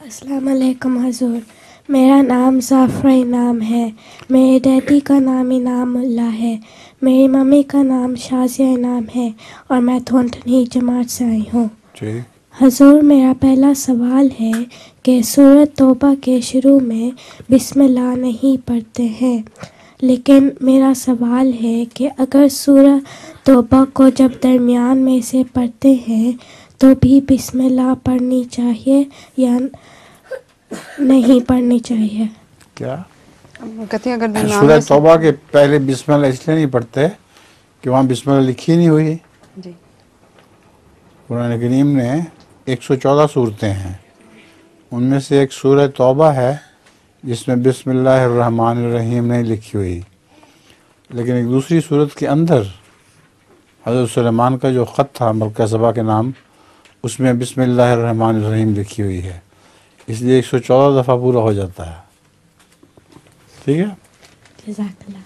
السلام علیکم حضور، میرا نام ظافرہ انعام ہے، میرے ڈیڈی کا نام انعام اللہ ہے، میری ممی کا نام شازیہ انعام ہے اور میں تھونٹنی جماعت سے آئی ہوں۔ جی حضور، میرا پہلا سوال ہے کہ سورۃ توبہ کے شروع میں بسم اللہ نہیں پڑھتے ہیں، لیکن میرا سوال ہے کہ اگر سورہ توبہ کو جب درمیان میں سے پڑھتے ہیں تو بھی بسم اللہ پڑھنی چاہیے یا نہیں پڑھنی چاہیے؟ کیا کہتے ہیں اگر درمیان سورہ میں سے توبہ کے پہلے بسم اللہ اس لیے نہیں پڑھتے کہ وہاں بسم اللہ لکھی نہیں ہوئی۔ جی قرآن کریم میں 114 صورتیں ہیں، ان میں سے ایک سورہ توبہ ہے جس میں بسم اللہ الرحمن الرحیم نہیں لکھی ہوئی، لیکن ایک دوسری صورت کے اندر حضرت سلیمان کا جو خط تھا ملکہ سبا کے نام، اس میں بسم اللہ الرحمن الرحیم لکھی ہوئی ہے، اس لیے 114 دفعہ پورا ہو جاتا ہے۔ ٹھیک ہے؟ جزاک اللہ۔